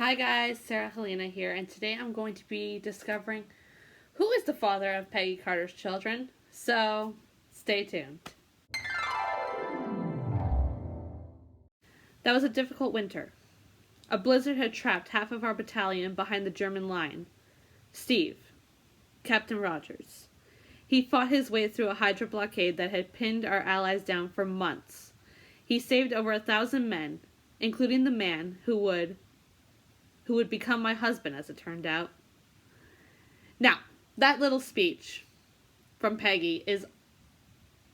Hi guys, Halina here, and today I'm going to be discovering who is the father of Peggy Carter's children, so stay tuned. That was a difficult winter. A blizzard had trapped half of our battalion behind the German line. Steve, Captain Rogers. He fought his way through a Hydra blockade that had pinned our allies down for months. He saved over 1,000 men, including the man who would become my husband, as it turned out. Now, that little speech from Peggy is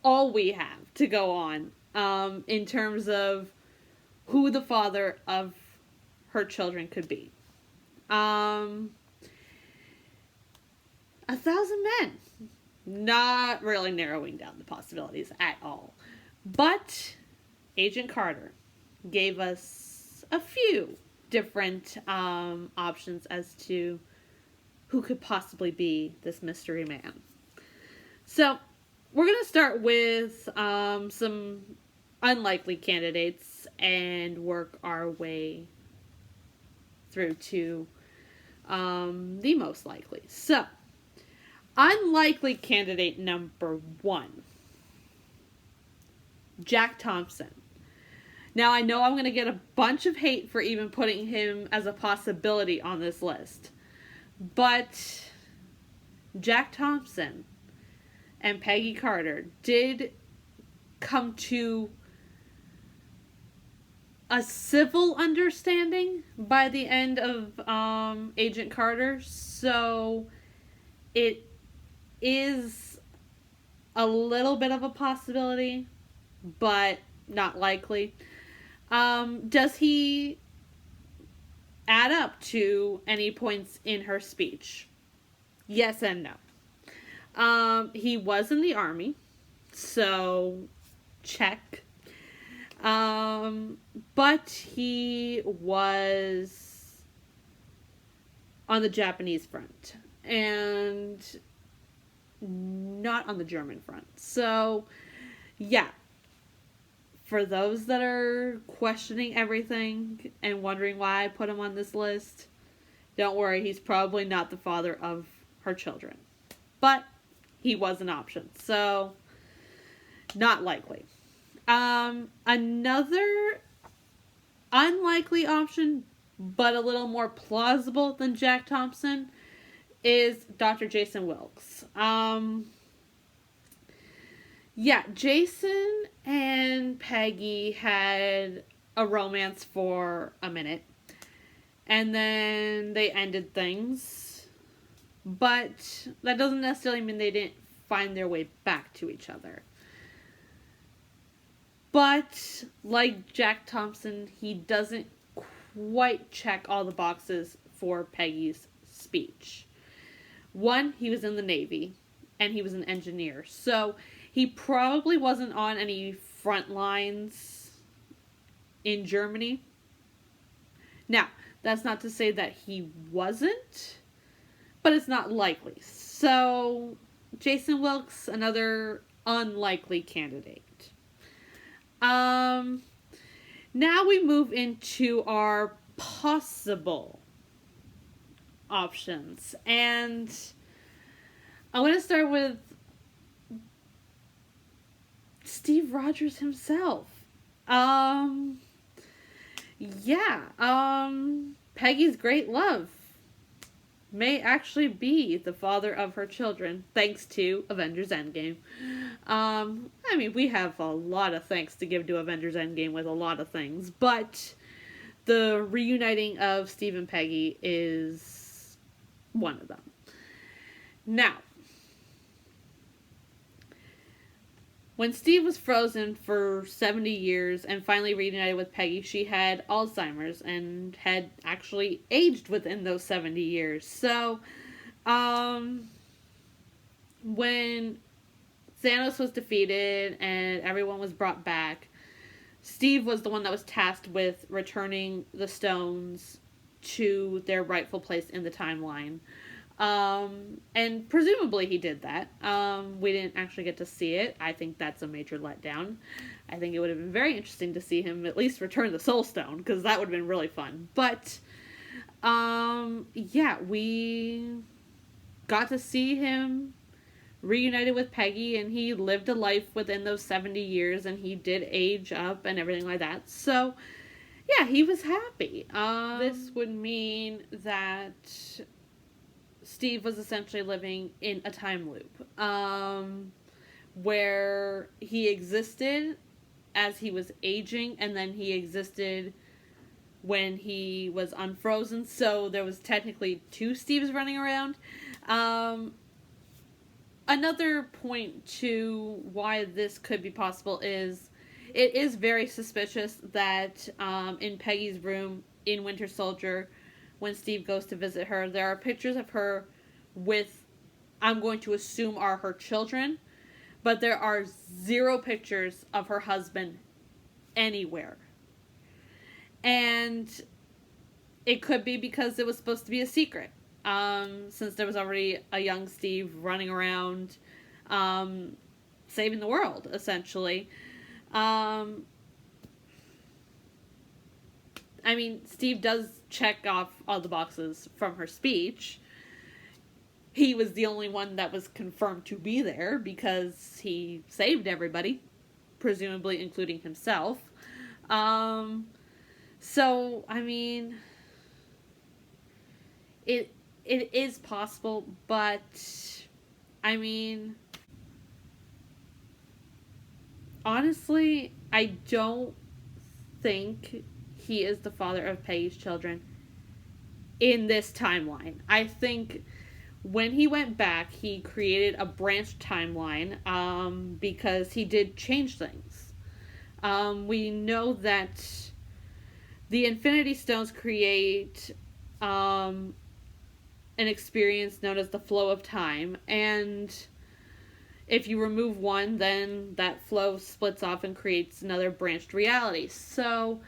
all we have to go on in terms of who the father of her children could be. 1,000 men. Not really narrowing down the possibilities at all. But Agent Carter gave us a few different options as to who could possibly be this mystery man. So we're going to start with some unlikely candidates and work our way through to the most likely. So, unlikely candidate number 1, Jack Thompson. Now, I know I'm going to get a bunch of hate for even putting him as a possibility on this list. But Jack Thompson and Peggy Carter did come to a civil understanding by the end of Agent Carter. So it is a little bit of a possibility, but not likely. Does he add up to any points in her speech? Yes and no. He was in the army, so check. But he was on the Japanese front and not on the German front. So, yeah. For those that are questioning everything and wondering why I put him on this list, don't worry, he's probably not the father of her children. But he was an option, so not likely. Another unlikely option, but a little more plausible than Jack Thompson, is Dr. Jason Wilkes. Yeah, Jason and Peggy had a romance for a minute. And then they ended things. But that doesn't necessarily mean they didn't find their way back to each other. But, like Jack Thompson, he doesn't quite check all the boxes for Peggy's speech. One, he was in the Navy, and he was an engineer. So he probably wasn't on any front lines in Germany. Now, that's not to say that he wasn't, but it's not likely. So, Jason Wilkes, another unlikely candidate. Now we move into our possible options. And I'm going to start with Steve Rogers himself. Peggy's great love may actually be the father of her children, thanks to Avengers Endgame. We have a lot of thanks to give to Avengers Endgame with a lot of things, but the reuniting of Steve and Peggy is one of them. Now, when Steve was frozen for 70 years and finally reunited with Peggy, she had Alzheimer's and had actually aged within those 70 years. So, when Thanos was defeated and everyone was brought back, Steve was the one that was tasked with returning the stones to their rightful place in the timeline. And presumably he did that. We didn't actually get to see it. I think that's a major letdown. I think it would have been very interesting to see him at least return the Soul Stone, because that would have been really fun. But, Yeah, we got to see him reunited with Peggy, and he lived a life within those 70 years, and he did age up and everything like that. So, yeah, he was happy. This would mean that Steve was essentially living in a time loop, where he existed as he was aging, and then he existed when he was unfrozen. So there was technically two Steves running around. Another point to why this could be possible is it is very suspicious that in Peggy's room in Winter Soldier, when Steve goes to visit her, there are pictures of her with, I'm going to assume, are her children, but there are 0 pictures of her husband anywhere. And it could be because it was supposed to be a secret. Since there was already a young Steve running around, saving the world, essentially. I mean, Steve does check off all the boxes from her speech. He was the only one that was confirmed to be there because he saved everybody, presumably including himself. So, I mean, it is possible, but, I mean, honestly, I don't think he is the father of Peggy's children in this timeline. I think when he went back, he created a branched timeline, because he did change things. We know that the Infinity Stones create, an experience known as the flow of time, and if you remove one, then that flow splits off and creates another branched reality. So,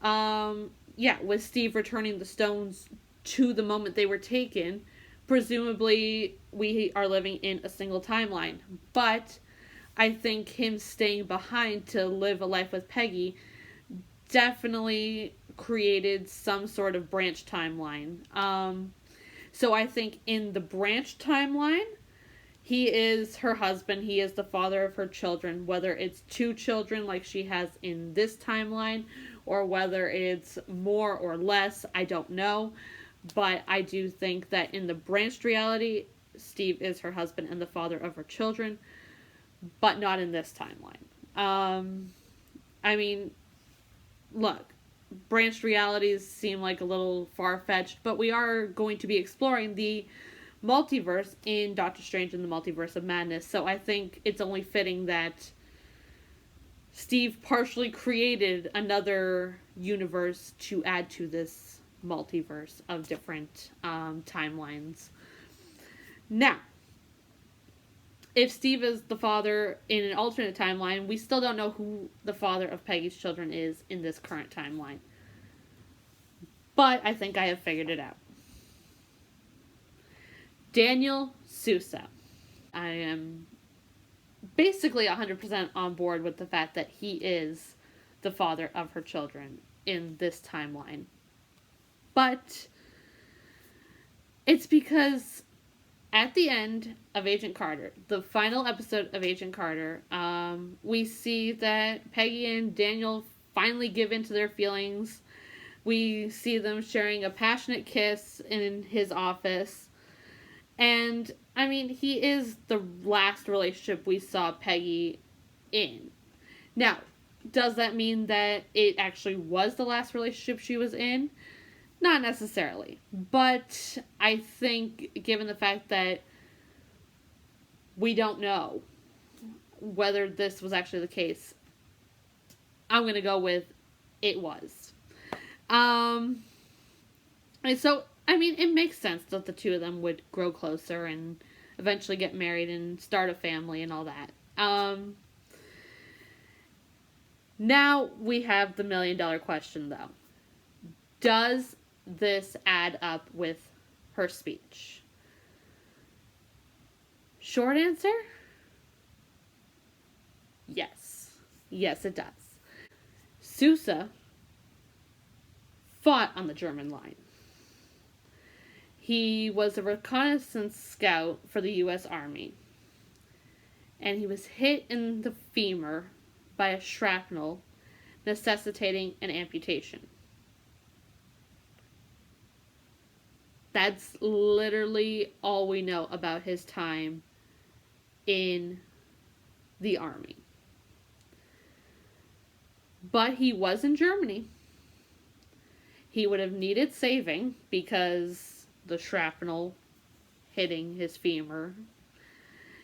yeah, with Steve returning the stones to the moment they were taken, presumably we are living in a single timeline. But I think him staying behind to live a life with Peggy definitely created some sort of branch timeline. So I think in the branch timeline, he is her husband. He is the father of her children. Whether it's 2 children like she has in this timeline, or whether it's more or less, I don't know. But I do think that in the branched reality, Steve is her husband and the father of her children, but not in this timeline. I mean, look, branched realities seem like a little far-fetched, but we are going to be exploring the multiverse in Doctor Strange and the Multiverse of Madness, so I think it's only fitting that Steve partially created another universe to add to this multiverse of different timelines. Now, if Steve is the father in an alternate timeline, we still don't know who the father of Peggy's children is in this current timeline. But I think I have figured it out. Daniel Sousa. I am basically 100% on board with the fact that he is the father of her children in this timeline. But it's because at the end of Agent Carter, the final episode of Agent Carter, we see that Peggy and Daniel finally give in to their feelings. We see them sharing a passionate kiss in his office. And, I mean, he is the last relationship we saw Peggy in. Now, does that mean that it actually was the last relationship she was in? Not necessarily. But I think, given the fact that we don't know whether this was actually the case, I'm going to go with it was. And so, I mean, it makes sense that the two of them would grow closer and eventually get married and start a family and all that. Now we have the $1 million question, though. Does this add up with her speech? Short answer? Yes. Yes, it does. Sousa fought on the German line. He was a reconnaissance scout for the U.S. Army. And he was hit in the femur by a shrapnel, necessitating an amputation. That's literally all we know about his time in the Army. But he was in Germany. He would have needed saving because the shrapnel hitting his femur.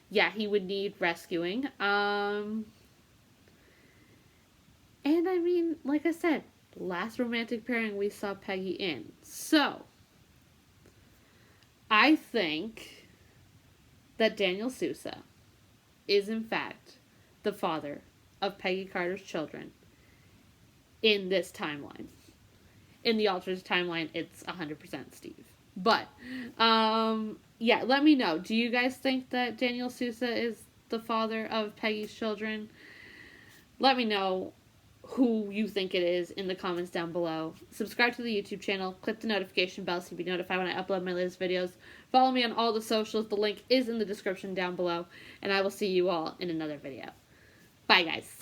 Yeah, he would need rescuing. And I mean, like I said, last romantic pairing we saw Peggy in. So, I think that Daniel Sousa is in fact the father of Peggy Carter's children in this timeline. In the alternate timeline, it's 100% Steve. But, yeah, let me know. Do you guys think that Daniel Sousa is the father of Peggy's children? Let me know who you think it is in the comments down below. Subscribe to the YouTube channel. Click the notification bell so you'll be notified when I upload my latest videos. Follow me on all the socials. The link is in the description down below. And I will see you all in another video. Bye, guys.